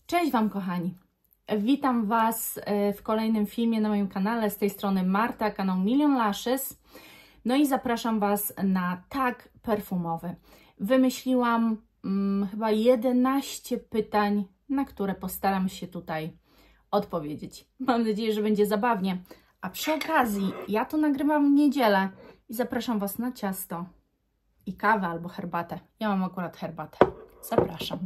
Cześć Wam kochani, witam Was w kolejnym filmie na moim kanale, z tej strony Marta, kanał Million Lashes. No i zapraszam Was na tag perfumowy. Wymyśliłam chyba 11 pytań, na które postaram się tutaj odpowiedzieć. Mam nadzieję, że będzie zabawnie. A przy okazji, ja to nagrywam w niedzielę i zapraszam Was na ciasto i kawę albo herbatę. Ja mam akurat herbatę. Zapraszam.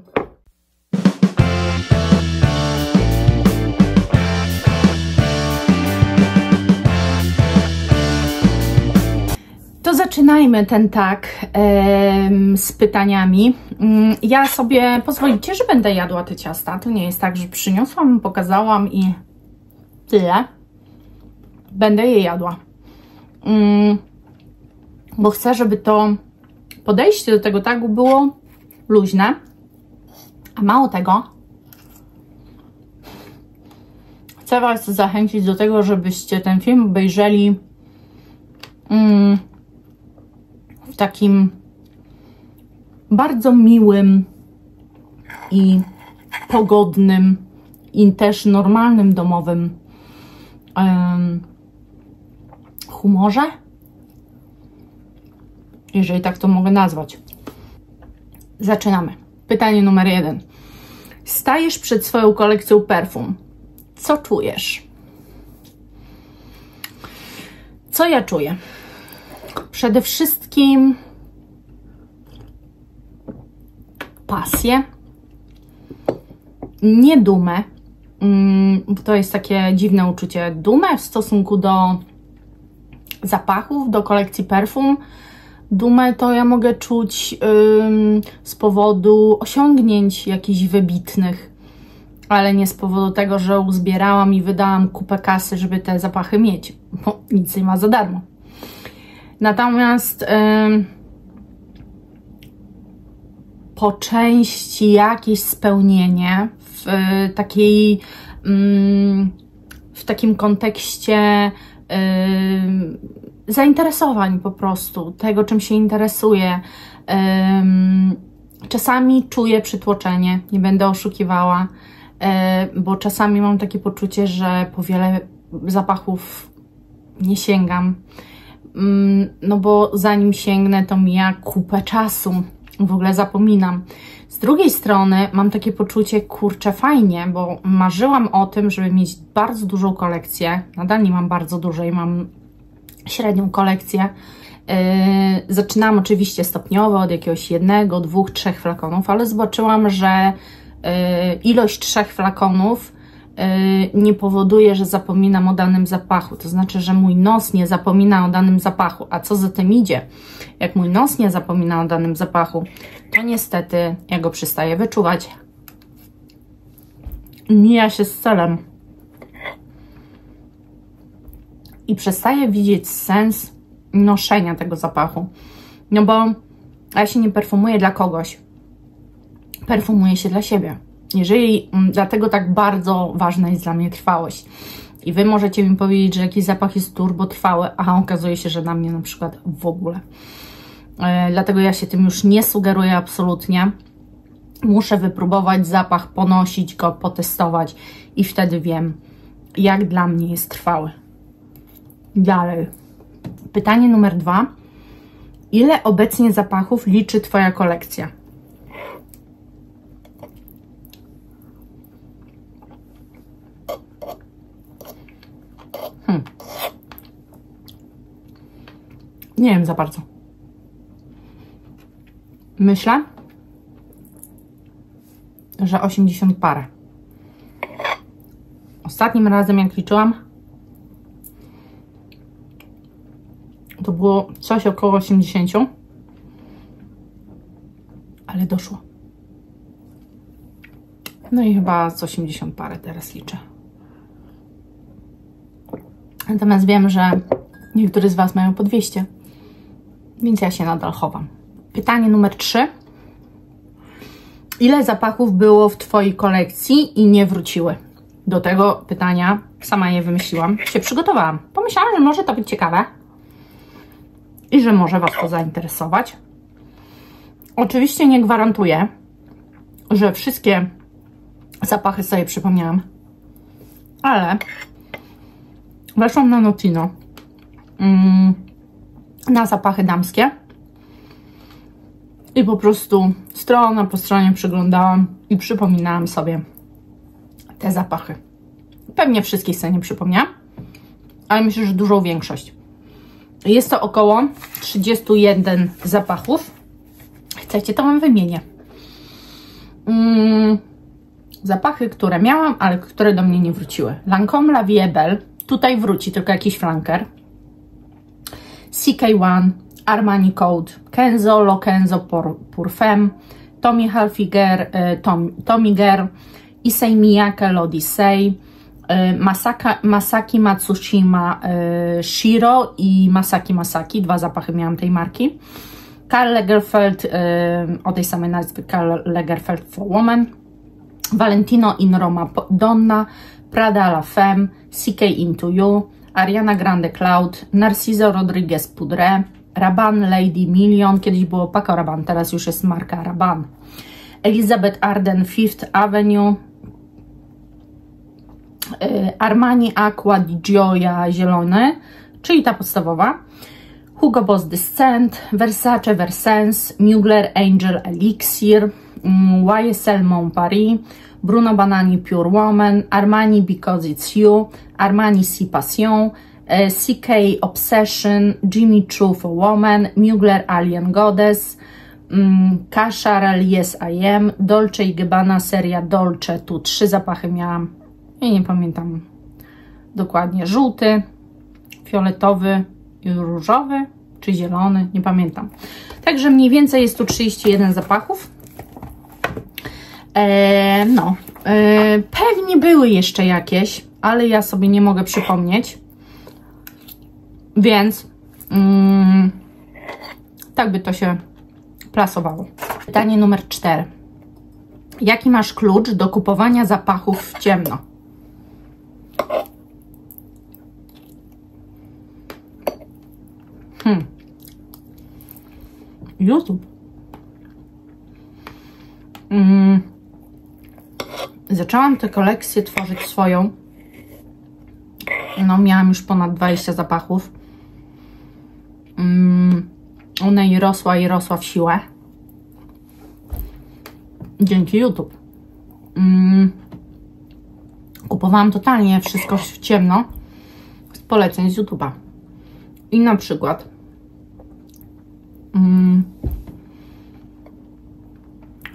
To zaczynajmy ten tag z pytaniami. Ja sobie pozwolicie, że będę jadła te ciasta. To nie jest tak, że przyniosłam, pokazałam i tyle. Będę je jadła. Bo chcę, żeby to podejście do tego tagu było luźne. A mało tego, chcę Was zachęcić do tego, żebyście ten film obejrzeli w takim bardzo miłym i pogodnym i też normalnym domowym humorze, jeżeli tak to mogę nazwać. Zaczynamy. Pytanie numer 1. Stajesz przed swoją kolekcją perfum. Co czujesz? Co ja czuję? Przede wszystkim pasję, nie dumę, to jest takie dziwne uczucie, dumę w stosunku do zapachów, do kolekcji perfum. Dumę to ja mogę czuć z powodu osiągnięć jakichś wybitnych, ale nie z powodu tego, że uzbierałam i wydałam kupę kasy, żeby te zapachy mieć, bo nic nie ma za darmo. Natomiast po części jakieś spełnienie w takim kontekście zainteresowań po prostu, tego czym się interesuję. Czasami czuję przytłoczenie, nie będę oszukiwała, bo czasami mam takie poczucie, że po wiele zapachów nie sięgam. No bo zanim sięgnę, to mija kupę czasu. W ogóle zapominam. Z drugiej strony mam takie poczucie, kurczę, fajnie, bo marzyłam o tym, żeby mieć bardzo dużą kolekcję. Nadal nie mam bardzo dużej, mam średnią kolekcję. Zaczynałam oczywiście stopniowo od jakiegoś 1, 2, 3 flakonów, ale zobaczyłam, że ilość 3 flakonów nie powoduje, że zapominam o danym zapachu. To znaczy, że mój nos nie zapomina o danym zapachu. A co za tym idzie? Jak mój nos nie zapomina o danym zapachu, to niestety ja go przestaję wyczuwać. Mija się z celem. I przestaję widzieć sens noszenia tego zapachu. No bo ja się nie perfumuję dla kogoś. Perfumuję się dla siebie. Dlatego tak bardzo ważna jest dla mnie trwałość. I Wy możecie mi powiedzieć, że jakiś zapach jest turbotrwały, a okazuje się, że na mnie na przykład w ogóle. Dlatego ja się tym już nie sugeruję absolutnie. Muszę wypróbować zapach, ponosić go, potestować i wtedy wiem, jak dla mnie jest trwały. Dalej. Pytanie numer 2. Ile obecnie zapachów liczy Twoja kolekcja? Nie wiem za bardzo. Myślę, że 80 parę. Ostatnim razem, jak liczyłam, to było coś około 80, ale doszło. No i chyba z 80 parę teraz liczę. Natomiast wiem, że niektórzy z Was mają po 200, więc ja się nadal chowam. Pytanie numer 3. Ile zapachów było w Twojej kolekcji i nie wróciły? Do tego pytania sama je wymyśliłam, się przygotowałam. Pomyślałam, że może to być ciekawe i że może Was to zainteresować. Oczywiście nie gwarantuję, że wszystkie zapachy sobie przypomniałam. Ale weszłam na Notino na zapachy damskie i po prostu strona po stronie przyglądałam i przypominałam sobie te zapachy. Pewnie wszystkich sobie nie przypomniałam, ale myślę, że dużą większość. Jest to około 31 zapachów. Chcecie, to wam wymienię. Zapachy, które miałam, ale które do mnie nie wróciły. Lancôme La Vie est Belle. Tutaj wróci tylko jakiś flanker. CK1, Armani Code, Kenzo, Lo Kenzo Pour Femme, Tommy Hilfiger, Tommy Girl, Issey Miyake, L'Odyssey, Masaki Matsushima, Shiro i Masaki. Dwa zapachy miałam tej marki. Karl Lagerfeld, o tej samej nazwie, Karl Lagerfeld for Woman. Valentino in Roma Donna, Prada La Femme, CK Into You, Ariana Grande Cloud, Narciso Rodriguez Poudre, Rabanne Lady Million, kiedyś było Paco Rabanne, teraz już jest marka Rabanne. Elizabeth Arden Fifth Avenue, Armani Aqua di Gioia zielony, czyli ta podstawowa, Hugo Boss Descent, Versace Versense, Mugler Angel Elixir, YSL Mon Paris, Bruno Banani Pure Woman, Armani Because It's You, Armani Si Passion, CK Obsession, Jimmy Choo for Woman, Mugler Alien Goddess, K. Charel Yes I Am, Dolce & Gabbana seria Dolce, tu 3 zapachy miałam i nie pamiętam dokładnie, żółty, fioletowy i różowy, czy zielony, nie pamiętam. Także mniej więcej jest tu 31 zapachów. Pewnie były jeszcze jakieś, ale ja sobie nie mogę przypomnieć. Więc tak by to się plasowało. Pytanie numer 4. Jaki masz klucz do kupowania zapachów w ciemno? YouTube. Zaczęłam tę kolekcję tworzyć swoją. No, miałam już ponad 20 zapachów. Ona i rosła w siłę. Dzięki YouTube. Kupowałam totalnie wszystko w ciemno z poleceń z YouTube'a. I na przykład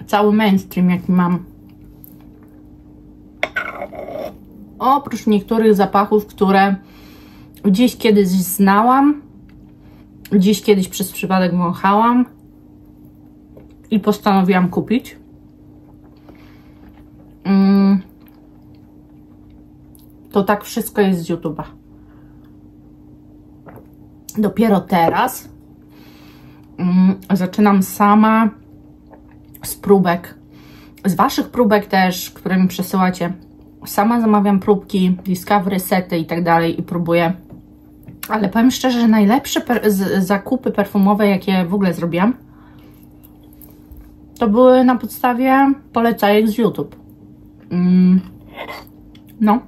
cały mainstream, jaki mam, oprócz niektórych zapachów, które gdzieś kiedyś znałam, gdzieś kiedyś przez przypadek wąchałam i postanowiłam kupić. To tak wszystko jest z YouTube'a. Dopiero teraz zaczynam sama z próbek, z waszych próbek też, które mi przesyłacie. Sama zamawiam próbki, discovery sety i tak dalej i próbuję. Ale powiem szczerze, że najlepsze zakupy perfumowe, jakie w ogóle zrobiłam, to były na podstawie polecajek z YouTube. No.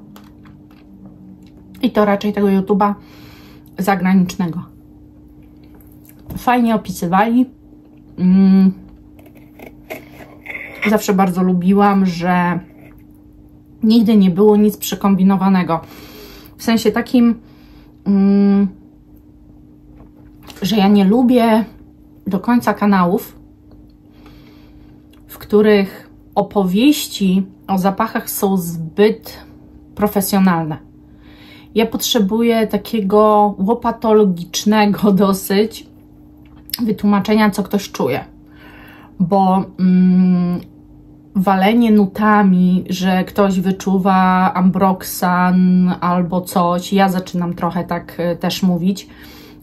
I to raczej tego YouTube'a zagranicznego. Fajnie opisywali. Zawsze bardzo lubiłam, że nigdy nie było nic przekombinowanego. W sensie takim, że ja nie lubię do końca kanałów, w których opowieści o zapachach są zbyt profesjonalne. Ja potrzebuję takiego łopatologicznego dosyć wytłumaczenia, co ktoś czuje. Bo walenie nutami, że ktoś wyczuwa ambroxan albo coś, ja zaczynam trochę tak też mówić,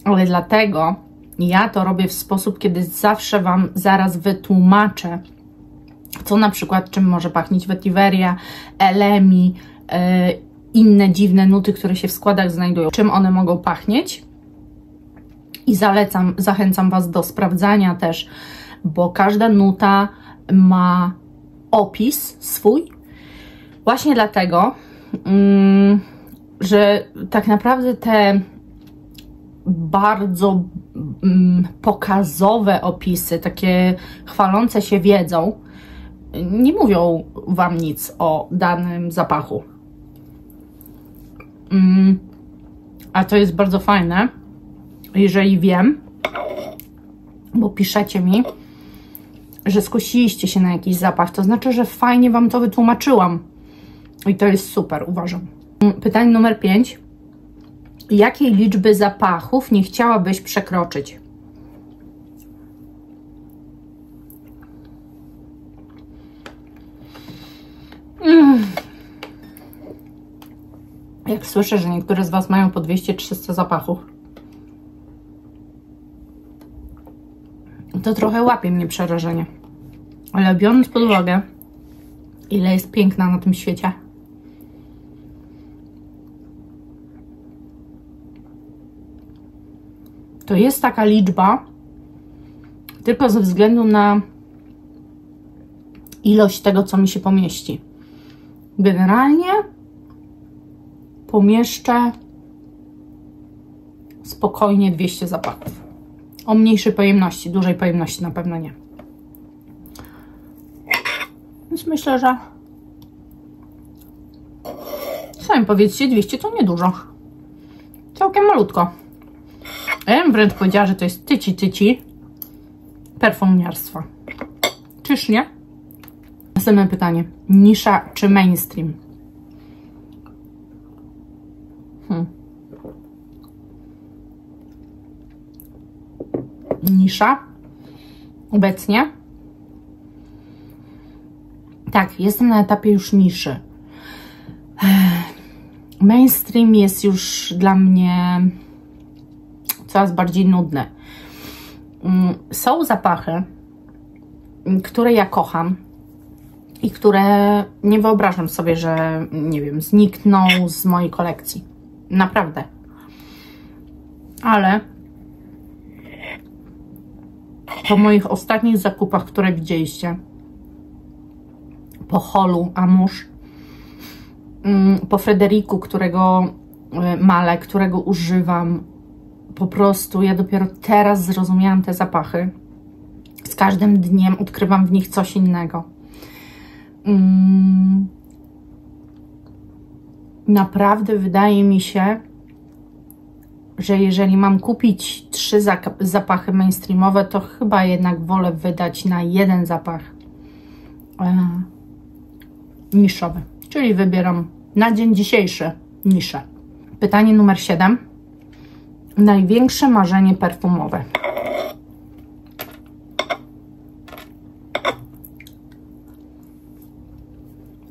ale dlatego ja to robię w sposób, kiedy zawsze wam zaraz wytłumaczę, co na przykład, czym może pachnieć vetiveria, elemi, inne dziwne nuty, które się w składach znajdują, czym one mogą pachnieć. I zachęcam was do sprawdzania też, bo każda nuta ma opis swój Właśnie dlatego, że tak naprawdę te bardzo pokazowe opisy, takie chwalące się wiedzą, nie mówią Wam nic o danym zapachu. A to jest bardzo fajne, jeżeli wiem, bo piszecie mi, że skusiliście się na jakiś zapach, to znaczy, że fajnie Wam to wytłumaczyłam. I to jest super, uważam. Pytanie numer 5. Jakiej liczby zapachów nie chciałabyś przekroczyć? Jak słyszę, że niektóre z Was mają po 200-300 zapachów, to trochę łapie mnie przerażenie. Ale biorąc pod uwagę, ile jest piękna na tym świecie, to jest taka liczba tylko ze względu na ilość tego, co mi się pomieści. Generalnie pomieszczę spokojnie 200 zapachów. O mniejszej pojemności, dużej pojemności na pewno nie. Więc myślę, że sami powiedzcie, 200 to niedużo. Całkiem malutko. Ja bym wręcz powiedziała, że to jest tyci perfumniarstwa. Czyż nie? Następne pytanie. Nisza czy mainstream? Nisza. Obecnie. Tak, jestem na etapie już niszy. Mainstream jest już dla mnie coraz bardziej nudny. Są zapachy, które ja kocham i które nie wyobrażam sobie, że nie wiem, znikną z mojej kolekcji. Naprawdę. Ale po moich ostatnich zakupach, które widzieliście, po Holu Amusz, po Frederiku, którego malę, którego używam, po prostu ja dopiero teraz zrozumiałam te zapachy. Z każdym dniem odkrywam w nich coś innego. Naprawdę wydaje mi się, że jeżeli mam kupić 3 zapachy mainstreamowe, to chyba jednak wolę wydać na jeden zapach niszowy. Czyli wybieram na dzień dzisiejszy niszę. Pytanie numer 7. Największe marzenie perfumowe.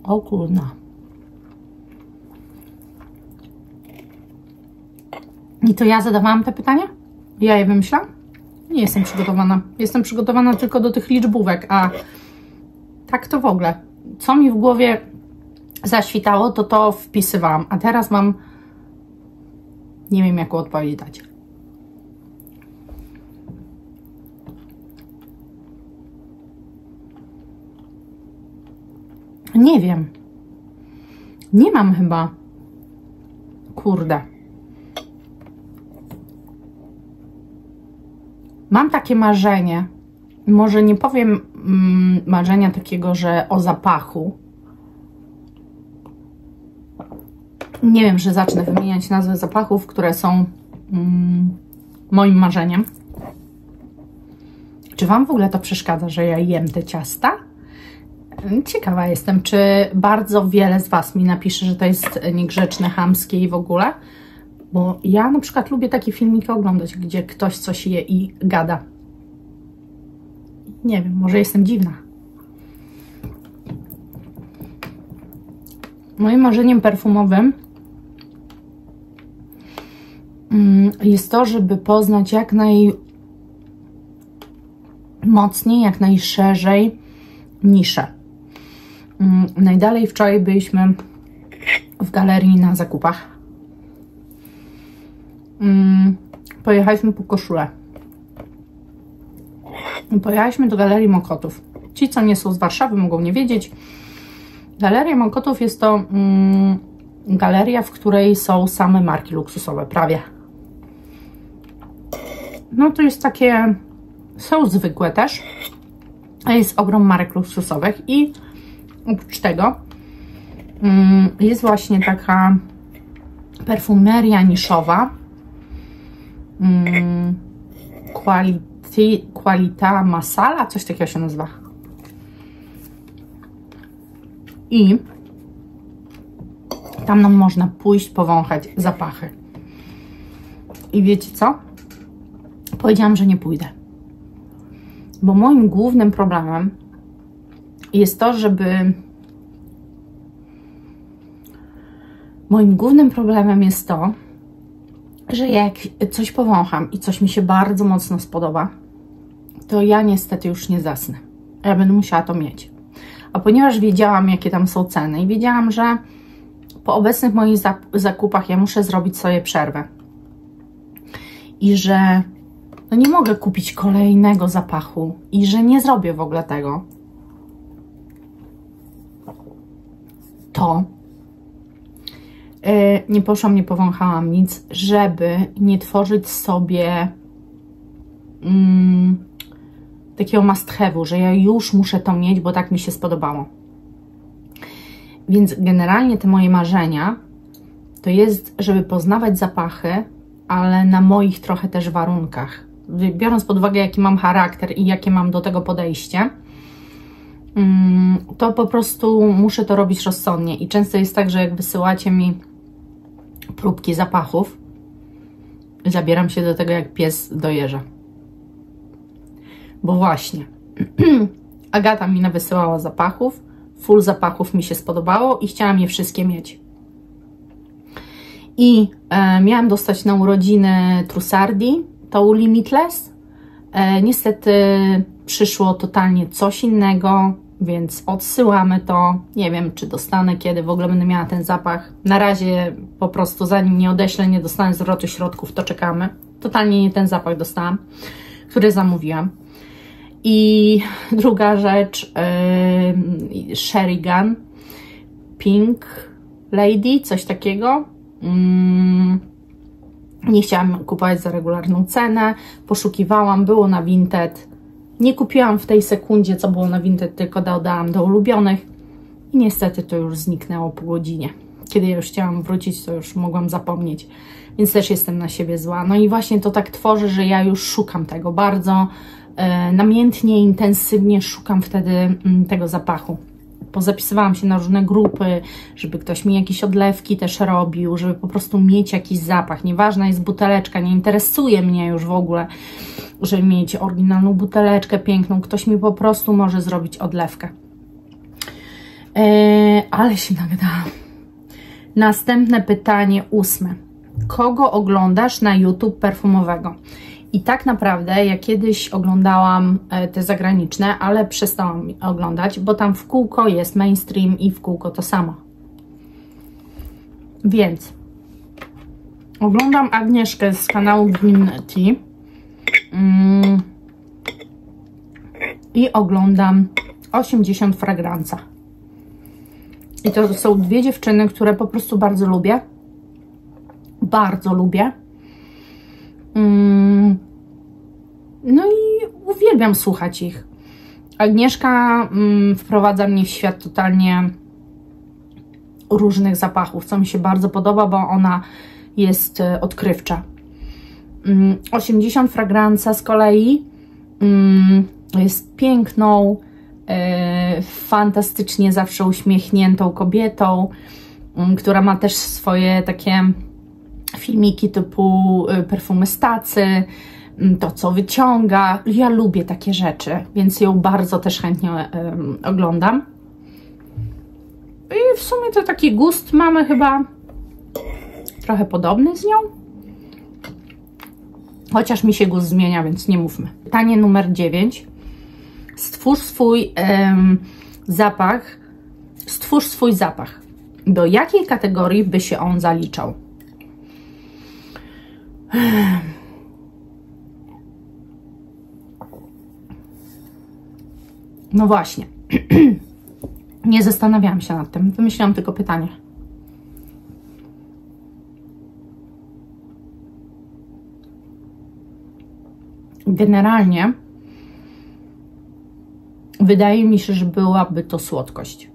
O kurna. I to ja zadawałam te pytania? Ja je wymyślam? Nie jestem przygotowana. Jestem przygotowana tylko do tych liczbówek, a tak to w ogóle. Co mi w głowie zaświtało, to wpisywałam. A teraz mam... Nie wiem, jaką odpowiedź dać. Nie wiem. Nie mam chyba. Kurde. Mam takie marzenie. Może nie powiem marzenia takiego, że o zapachu. Nie wiem, że zacznę wymieniać nazwy zapachów, które są moim marzeniem. Czy Wam w ogóle to przeszkadza, że ja jem te ciasta? Ciekawa jestem, czy bardzo wiele z Was mi napisze, że to jest niegrzeczne, chamskie i w ogóle. Bo ja na przykład lubię takie filmiki oglądać, gdzie ktoś coś je i gada. Nie wiem, może jestem dziwna. Moim marzeniem perfumowym jest to, żeby poznać jak najmocniej, jak najszerzej niszę. Najdalej wczoraj byliśmy w galerii na zakupach. Pojechaliśmy po koszulę. Pojechaliśmy do Galerii Mokotów. Ci, co nie są z Warszawy, mogą nie wiedzieć. Galeria Mokotów jest to galeria, w której są same marki luksusowe, prawie. No to jest takie, są zwykłe też, a jest ogrom marek luksusowych i oprócz tego jest właśnie taka perfumeria niszowa, Qualita Masala, coś takiego się nazywa. I tam nam można pójść, powąchać zapachy. I wiecie co? Powiedziałam, że nie pójdę. Bo moim głównym problemem jest to, że jak coś powącham i coś mi się bardzo mocno spodoba, to ja niestety już nie zasnę. Ja będę musiała to mieć. A ponieważ wiedziałam, jakie tam są ceny i wiedziałam, że po obecnych moich zakupach ja muszę zrobić sobie przerwę i że no nie mogę kupić kolejnego zapachu i że nie zrobię w ogóle tego, to nie poszłam, nie powąchałam nic, żeby nie tworzyć sobie takiego must have'u, że ja już muszę to mieć, bo tak mi się spodobało. Więc generalnie te moje marzenia to jest, żeby poznawać zapachy, ale na moich trochę też warunkach. Biorąc pod uwagę, jaki mam charakter i jakie mam do tego podejście, to po prostu muszę to robić rozsądnie. I często jest tak, że jak wysyłacie mi próbki zapachów, zabieram się do tego jak pies do jeża. Bo właśnie Agata mi nawysyłała zapachów, full zapachów mi się spodobało i chciałam je wszystkie mieć. I miałam dostać na urodziny Trussardi, tą Limitless. Niestety przyszło totalnie coś innego, więc odsyłamy to. Nie wiem, czy dostanę, kiedy w ogóle będę miała ten zapach. Na razie po prostu zanim nie odeślę, nie dostanę zwrotu środków, to czekamy. Totalnie nie ten zapach dostałam, który zamówiłam. I druga rzecz, Sheridan Pink Lady, coś takiego. Nie chciałam kupować za regularną cenę, poszukiwałam, było na Vinted. Nie kupiłam w tej sekundzie, co było na Vinted, tylko dodałam do ulubionych i niestety to już zniknęło po godzinie. Kiedy ja już chciałam wrócić, to już mogłam zapomnieć, więc też jestem na siebie zła. No i właśnie to tak tworzy, że ja już szukam tego bardzo namiętnie, intensywnie szukam wtedy tego zapachu. Pozapisywałam się na różne grupy, żeby ktoś mi jakieś odlewki też robił, żeby po prostu mieć jakiś zapach. Nieważna jest buteleczka, nie interesuje mnie już w ogóle, żeby mieć oryginalną buteleczkę piękną. Ktoś mi po prostu może zrobić odlewkę. Ale się nagadałam. Następne pytanie, 8. Kogo oglądasz na YouTube perfumowego? I tak naprawdę ja kiedyś oglądałam te zagraniczne, ale przestałam oglądać, bo tam w kółko jest mainstream i w kółko to samo. Więc oglądam Agnieszkę z kanału Green Tea i oglądam 80 Fragranza. I to są dwie dziewczyny, które po prostu bardzo lubię. Bardzo lubię. No i uwielbiam słuchać ich. Agnieszka wprowadza mnie w świat totalnie różnych zapachów, co mi się bardzo podoba, bo ona jest odkrywcza. 80 Fragranza z kolei jest piękną, fantastycznie zawsze uśmiechniętą kobietą, która ma też swoje takie filmiki typu perfumy z tacy, to co wyciąga. Ja lubię takie rzeczy, więc ją bardzo też chętnie oglądam. I w sumie to taki gust mamy chyba trochę podobny z nią. Chociaż mi się gust zmienia, więc nie mówmy. Pytanie numer 9. Stwórz swój zapach. Stwórz swój zapach. Do jakiej kategorii by się on zaliczał? No właśnie. Nie zastanawiałam się nad tym, wymyśliłam tylko pytanie. Generalnie wydaje mi się, że byłaby to słodkość.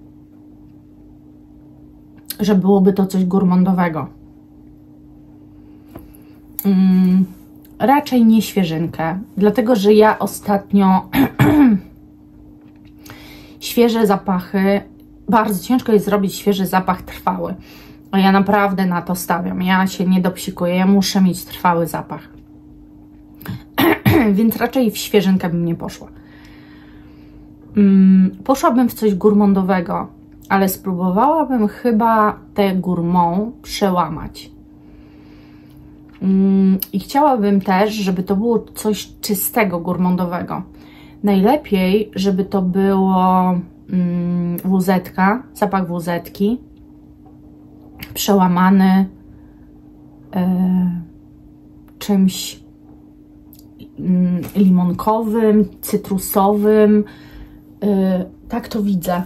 Że byłoby to coś gourmandowego. Raczej nie świeżynkę, dlatego że ja ostatnio świeże zapachy, bardzo ciężko jest zrobić świeży zapach trwały. A ja naprawdę na to stawiam. Ja się nie dopsikuję, ja muszę mieć trwały zapach. Więc raczej w świeżynkę bym nie poszła. Poszłabym w coś gourmandowego, ale spróbowałabym chyba te gourmand przełamać. I chciałabym też, żeby to było coś czystego, gourmandowego. Najlepiej, żeby to było wuzetka, zapach wuzetki, przełamany czymś limonkowym, cytrusowym. Tak to widzę.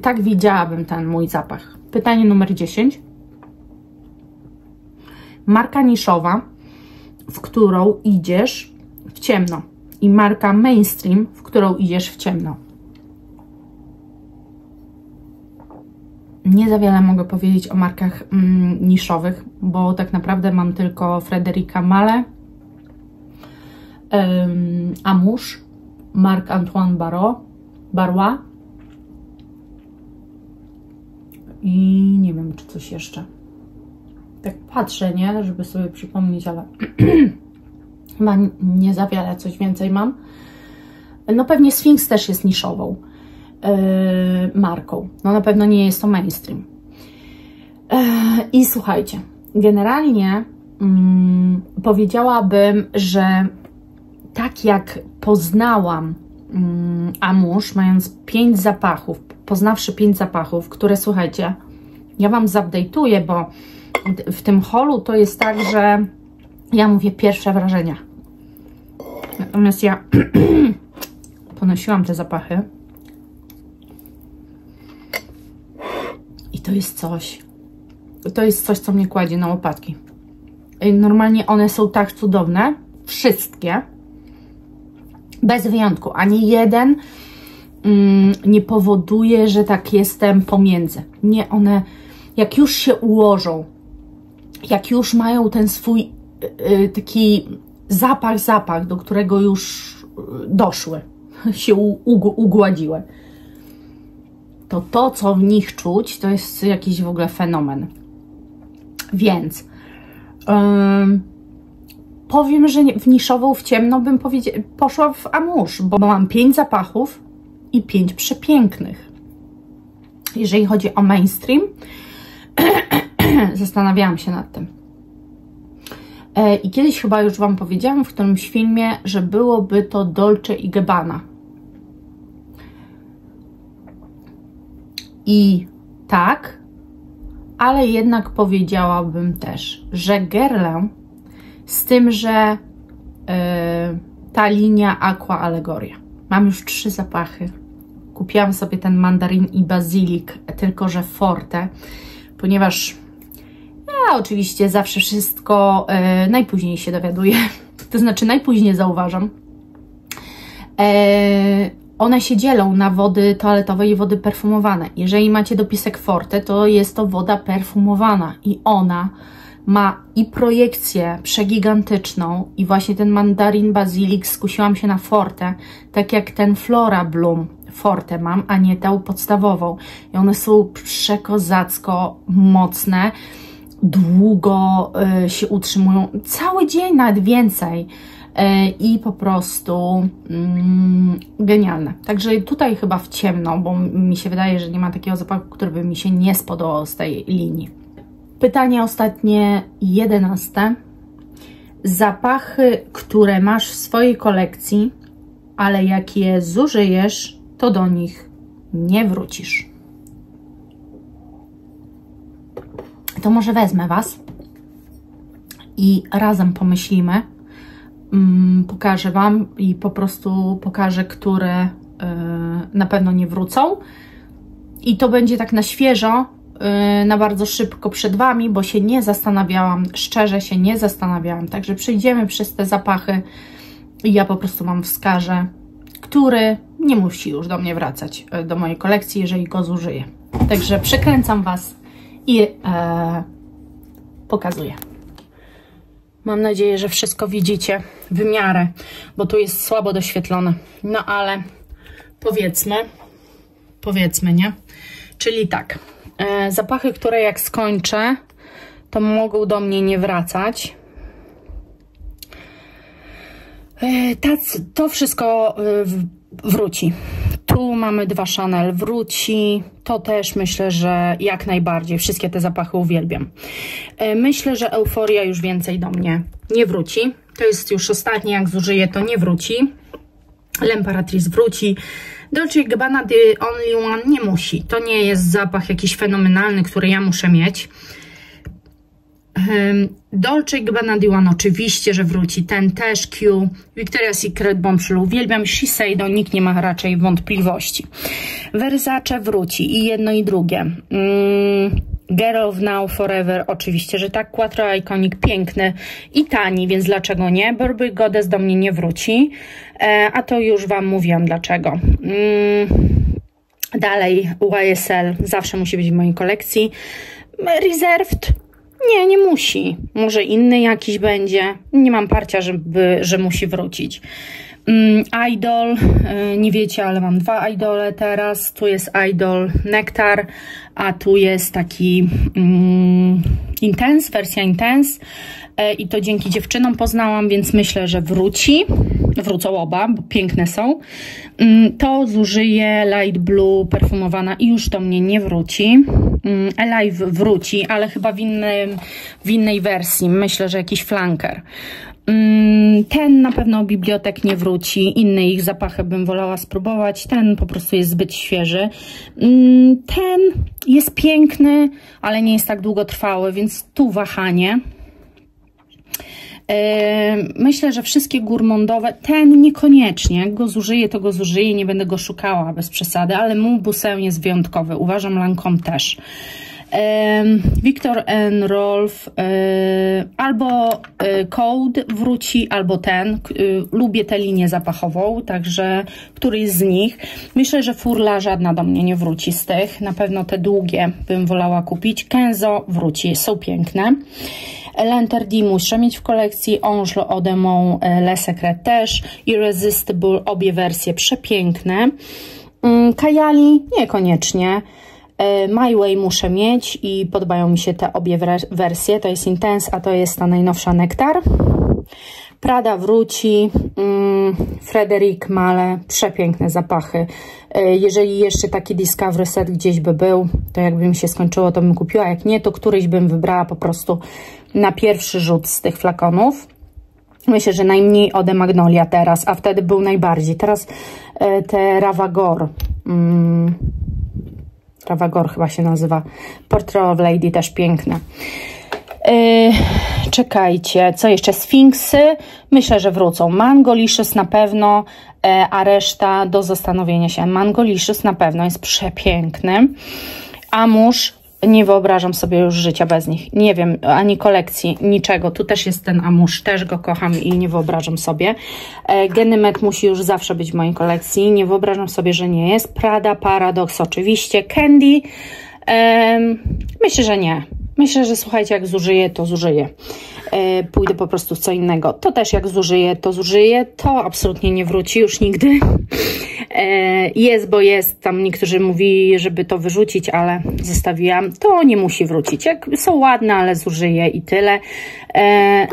Tak widziałabym ten mój zapach. Pytanie numer 10. Marka niszowa, w którą idziesz w ciemno, i marka mainstream, w którą idziesz w ciemno. Nie za wiele mogę powiedzieć o markach niszowych, bo tak naprawdę mam tylko Frédérica Malle, Amouche, Marc-Antoine Barrois i nie wiem, czy coś jeszcze. Tak patrzę, nie? Żeby sobie przypomnieć, ale chyba nie za wiele, coś więcej mam. No pewnie Sphinx też jest niszową marką. No na pewno nie jest to mainstream. I słuchajcie, generalnie powiedziałabym, że tak jak poznałam Amouche, mając 5 zapachów, poznawszy 5 zapachów, które, słuchajcie, ja Wam zupdate'uję, bo w tym holu to jest tak, że ja mówię pierwsze wrażenia. Natomiast ja ponosiłam te zapachy i to jest coś, co mnie kładzie na łopatki. Normalnie one są tak cudowne, wszystkie, bez wyjątku, ani jeden nie powoduje, że tak jestem pomiędzy. Nie, one jak już się ułożą, jak już mają ten swój taki zapach, do którego już doszły, się ugładziły, to co w nich czuć, to jest jakiś w ogóle fenomen. Więc powiem, że w niszową, w ciemno bym poszła w Amouche, bo mam 5 zapachów i 5 przepięknych. Jeżeli chodzi o mainstream, zastanawiałam się nad tym. I kiedyś chyba już Wam powiedziałam w którymś filmie, że byłoby to Dolce & Gabbana. I tak, ale jednak powiedziałabym też, że Guerlain, z tym, że ta linia Aqua Allegoria. Mam już 3 zapachy. Kupiłam sobie ten mandarin i bazylik, tylko że forte, ponieważ ja oczywiście zawsze wszystko najpóźniej się dowiaduję, to znaczy najpóźniej zauważam. One się dzielą na wody toaletowe i wody perfumowane. Jeżeli macie dopisek forte, to jest to woda perfumowana i ona ma i projekcję przegigantyczną i właśnie ten mandarin bazylik skusiłam się na forte, tak jak ten Flora Bloom forte mam, a nie tę podstawową. I one są przekozacko mocne, długo się utrzymują, cały dzień nawet więcej i po prostu genialne. Także tutaj chyba w ciemno, bo mi się wydaje, że nie ma takiego zapachu, który by mi się nie spodobał z tej linii. Pytanie ostatnie, 11. Zapachy, które masz w swojej kolekcji, ale jak je zużyjesz, to do nich nie wrócisz. To może wezmę Was i razem pomyślimy. Pokażę Wam i po prostu pokażę, które na pewno nie wrócą. I to będzie tak na świeżo, na bardzo szybko przed Wami, bo się nie zastanawiałam, szczerze się nie zastanawiałam. Także przejdziemy przez te zapachy i ja po prostu Wam wskażę, który nie musi już do mnie wracać, do mojej kolekcji, jeżeli go zużyję. Także przekręcam Was i pokazuję. Mam nadzieję, że wszystko widzicie w miarę, bo tu jest słabo doświetlone. No ale powiedzmy, nie? Czyli tak, zapachy, które jak skończę, to mogą do mnie nie wracać. To wszystko wróci. Tu mamy 2 Chanel, wróci. To też myślę, że jak najbardziej. Wszystkie te zapachy uwielbiam. Myślę, że Euforia już więcej do mnie nie wróci. To jest już ostatnie, jak zużyję, to nie wróci. L'Imperatrice wróci. Dolce & Gabbana The Only One nie musi. To nie jest zapach jakiś fenomenalny, który ja muszę mieć. Dolce & Gabbana The One oczywiście, że wróci. Ten też Q. Victoria's Secret Bombshell uwielbiam. Shiseido, nikt nie ma raczej wątpliwości. Versace wróci i jedno i drugie. Girl of Now Forever oczywiście, że tak. Quattro Iconic piękny i tani, więc dlaczego nie? Burberry Goddess do mnie nie wróci, a to już Wam mówiłam dlaczego. Dalej YSL zawsze musi być w mojej kolekcji. Reserved nie musi. Może inny jakiś będzie. Nie mam parcia, że musi wrócić. Idol, nie wiecie, ale mam 2 idole teraz. Tu jest Idol Nectar, a tu jest taki Intense, wersja Intense. I to dzięki dziewczynom poznałam, więc myślę, że wrócą oba, bo piękne są. To zużyję Light Blue perfumowana i już do mnie nie wróci. Alive wróci, ale chyba w innej wersji. Myślę, że jakiś flanker. Ten na pewno bibliotek nie wróci. Inne ich zapachy bym wolała spróbować. Ten po prostu jest zbyt świeży. Ten jest piękny, ale nie jest tak długotrwały, więc tu wahanie. Myślę, że wszystkie gourmandowe, ten niekoniecznie, jak go zużyję, to go zużyję, nie będę go szukała bez przesady, ale Mon Bussin jest wyjątkowy, uważam Lancome też. Victor & Rolf albo Code wróci, albo ten. Lubię tę linię zapachową, także któryś z nich. Myślę, że Furla żadna do mnie nie wróci z tych. Na pewno te długie bym wolała kupić. Kenzo wróci, są piękne. L'Interdit muszę mieć w kolekcji. Ange Eau de Mon, Le Secret też. Irresistible, obie wersje przepiękne. Kajali niekoniecznie. My Way muszę mieć i podobają mi się te obie wersje. To jest Intense, a to jest ta najnowsza Nectar. Prada wróci. Frederic Malle, przepiękne zapachy. Jeżeli jeszcze taki Discovery Set gdzieś by był, to jakby mi się skończyło, to bym kupiła. Jak nie, to któryś bym wybrała po prostu na pierwszy rzut z tych flakonów. Myślę, że najmniej Eau de Magnolia teraz, a wtedy był najbardziej. Teraz te Ravagor. Ravagor chyba się nazywa. Portrait of Lady też piękne. Czekajcie, co jeszcze? Sfinksy. Myślę, że wrócą. Mangolicious na pewno, a reszta do zastanowienia się. Mangolicious na pewno jest przepiękny. Amouche, nie wyobrażam sobie już życia bez nich. Nie wiem, ani kolekcji, niczego. Tu też jest ten Amouche, też go kocham i nie wyobrażam sobie. Ganymed musi już zawsze być w mojej kolekcji. Nie wyobrażam sobie, że nie jest. Prada, Paradox oczywiście. Candy, myślę, że nie. Myślę, że słuchajcie, jak zużyję, to zużyję. Pójdę po prostu w co innego. To też jak zużyję, to zużyję. To absolutnie nie wróci już nigdy. Jest, bo jest. Tam niektórzy mówili, żeby to wyrzucić, ale zostawiłam. To nie musi wrócić. Jak są ładne, ale zużyję i tyle.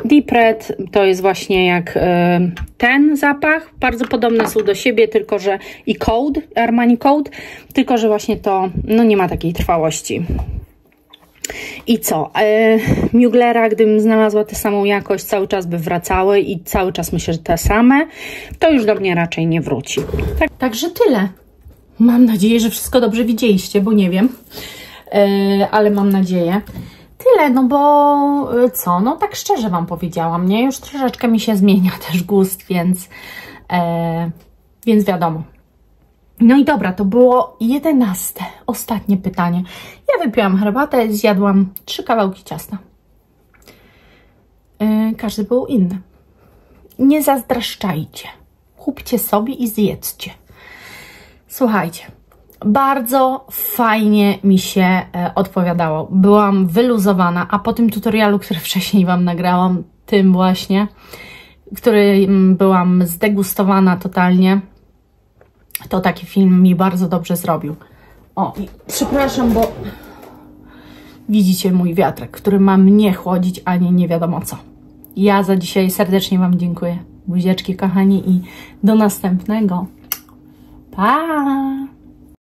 Deep Red to jest właśnie jak ten zapach. Bardzo podobne są do siebie, tylko że i Code, Armani Code, tylko że właśnie to no nie ma takiej trwałości. I co? Muglera, gdybym znalazła tę samą jakość, cały czas by wracały i cały czas myślę, że te same, to już do mnie raczej nie wróci. Także tyle. Mam nadzieję, że wszystko dobrze widzieliście, bo nie wiem, ale mam nadzieję. Tyle, no bo co? No tak szczerze Wam powiedziałam, nie? Już troszeczkę mi się zmienia też gust, więc wiadomo. No i dobra, to było 11, ostatnie pytanie. Ja wypiłam herbatę, zjadłam 3 kawałki ciasta. Każdy był inny. Nie zazdraszczajcie. Kupcie sobie i zjedzcie. Słuchajcie, bardzo fajnie mi się odpowiadało. Byłam wyluzowana, a po tym tutorialu, który wcześniej Wam nagrałam, tym właśnie, który byłam zdegustowana totalnie, to taki film mi bardzo dobrze zrobił. O, i przepraszam, bo widzicie mój wiatrak, który ma mnie chłodzić, a nie wiadomo co. Ja za dzisiaj serdecznie Wam dziękuję. Buziaczki kochani i do następnego. Pa!